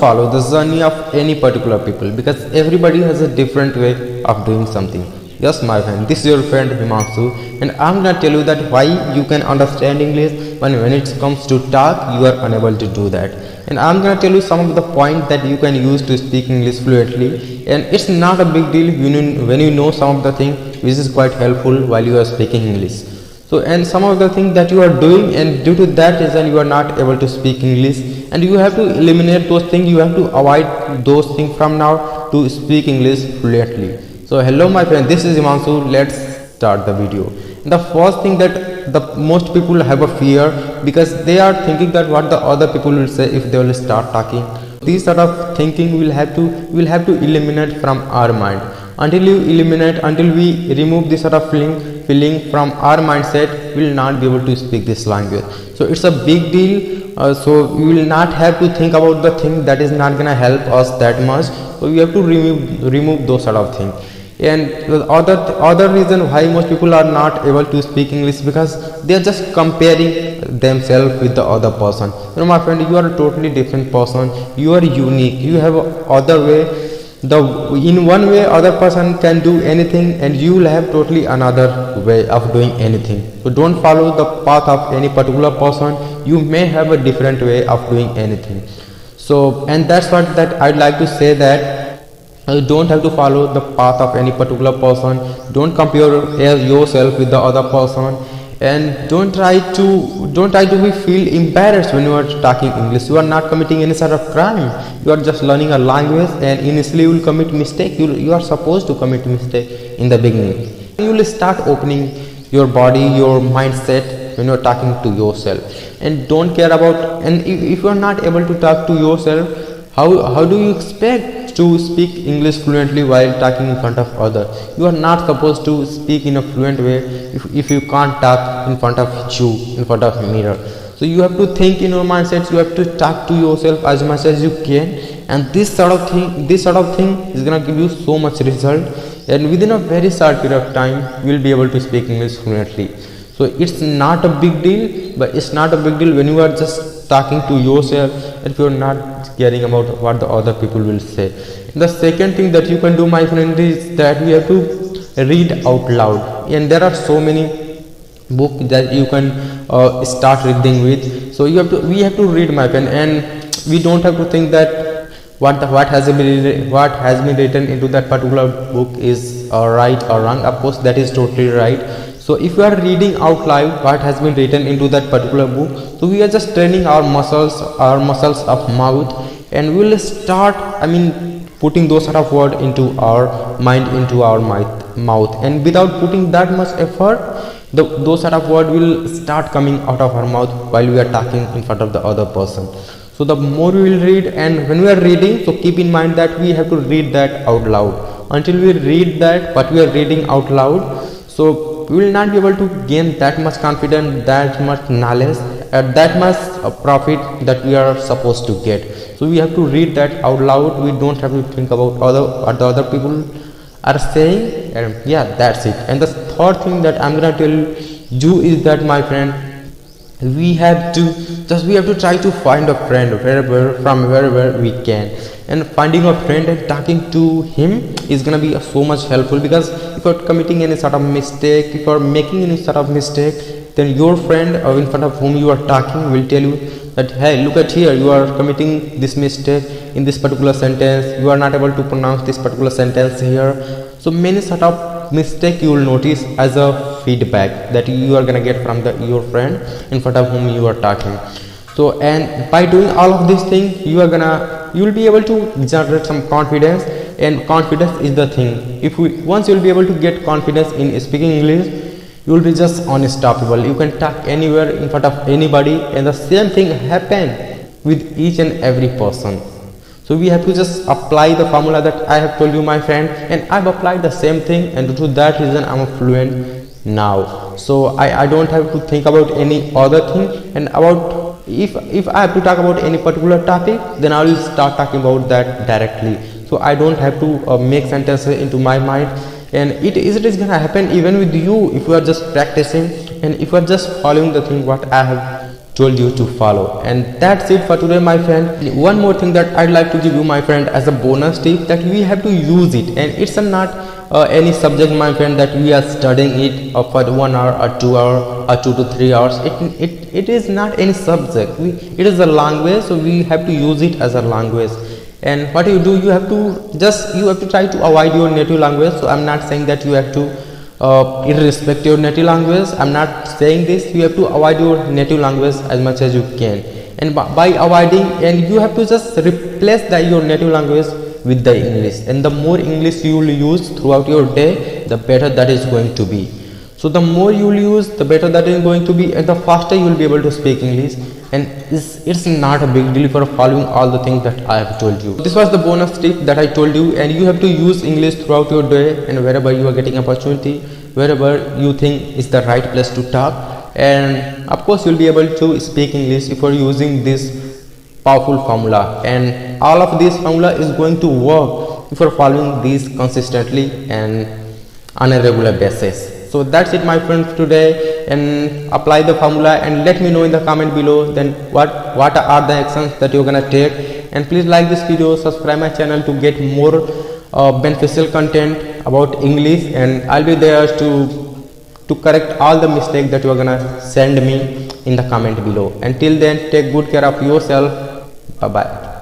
follow the journey of any particular people, because everybody has a different way of doing something. Yes, my friend, this is your friend Himanshu, and I'm gonna tell you that why you can understand English when it comes to talk you are unable to do that. And I'm gonna tell you some of the points that you can use to speak English fluently, and it's not a big deal when you know some of the thing which is quite helpful while you are speaking English. So, and some of the things that you are doing, and due to that reason you are not able to speak English, and you have to eliminate those things, you have to avoid those things from now to speak English fluently. So hello my friend, this is Himanshu. Let's start the video. The first thing that the most people have a fear, because they are thinking that what the other people will say if they will start talking. These sort of thinking will have to eliminate from our mind. Until we remove this sort of feeling from our mindset, we will not be able to speak this language. So it's a big deal. So we will not have to think about the thing that is not gonna help us that much. So we have to remove those sort of things. And the other reason why most people are not able to speak English, because they are just comparing themselves with the other person. You know my friend, you are a totally different person. You are unique. You have other way. In one way other person can do anything, and you will have totally another way of doing anything. So don't follow the path of any particular person. You may have a different way of doing anything. So, and that's what that I'd like to say, that you don't have to follow the path of any particular person. Don't compare yourself with the other person, and don't try to feel embarrassed when you are talking English. You are not committing any sort of crime. You are just learning a language, and initially you will commit mistake. You are supposed to commit mistake in the beginning. You will start opening your body, your mindset when you are talking to yourself, and don't care about. And if you are not able to talk to yourself, how do you expect to speak English fluently while talking in front of others? You are not supposed to speak in a fluent way if you can't talk in front of you, in front of mirror. So you have to think in your mindset. You have to talk to yourself as much as you can, and this sort of thing is gonna give you so much result, and within a very short period of time you will be able to speak English fluently. So it's not a big deal, but it's not a big deal when you are just talking to yourself, if you are not caring about what the other people will say. The second thing that you can do, my friend, is that we have to read out loud, and there are so many books that you can start reading with. So we have to read, my friend, and we don't have to think that what has been written into that particular book is right or wrong. Of course that is totally right. So if we are reading out loud what has been written into that particular book, so we are just training our muscles of mouth, and we will start putting those sort of words into our mind, into our mouth, and without putting that much effort, those sort of words will start coming out of our mouth while we are talking in front of the other person. So the more we will read, and when we are reading, so keep in mind that we have to read that out loud. Until we read that what we are reading out loud, so we will not be able to gain that much confidence, that much knowledge, that much profit that we are supposed to get. So we have to read that out loud. We don't have to think about what the other people are saying, and yeah, that's it. And the third thing that I'm gonna tell you is that, my friend, we have to try to find a friend wherever we can, and finding a friend and talking to him is gonna be so much helpful, because if you're committing any sort of mistake, if you're making any sort of mistake, then your friend in front of whom you are talking will tell you that, hey, look at here, you are committing this mistake in this particular sentence, you are not able to pronounce this particular sentence here. So many sort of mistake you will notice as a feedback that you are gonna get from your friend in front of whom you are talking. So, and by doing all of these things, you will be able to generate some confidence, and confidence is the thing. Once you will be able to get confidence in speaking English, you will be just unstoppable. You can talk anywhere in front of anybody, and the same thing happen with each and every person. So we have to just apply the formula that I have told you, my friend, and I've applied the same thing, and due to that reason I'm fluent now. So I don't have to think about any other thing, and about if I have to talk about any particular topic, then I will start talking about that directly. So I don't have to make sentences into my mind, and it is gonna happen even with you if you are just practicing, and if you are just following the thing what I have told you to follow. And that's it for today, my friend. One more thing that I'd like to give you, my friend, as a bonus tip, that we have to use it, and it's not any subject, my friend, that we are studying it for 1 hour or 2 hour or 2 to 3 hours. It is not any subject. It is a language, so we have to use it as a language. And what you do, you have to try to avoid your native language. So I'm not saying that you have to irrespect your native language. I'm not saying this. You have to avoid your native language as much as you can, and by avoiding, and you have to just replace your native language with the English. And the more English you will use throughout your day, the better that is going to be. So the more you will use, the better that is going to be, and the faster you will be able to speak English. And it's not a big deal for following all the things that I have told you. This was the bonus tip that I told you, and you have to use English throughout your day, and wherever you are getting opportunity, wherever you think is the right place to talk. And of course you'll be able to speak English if you're using this powerful formula, and all of this formula is going to work if you're following these consistently and on a regular basis. So that's it, my friends, today. And apply the formula and let me know in the comment below then what are the actions that you're gonna take. And please like this video, subscribe my channel to get more beneficial content about English, and I'll be there to correct all the mistakes that you're gonna send me in the comment below. Until then, take good care of yourself. Bye bye.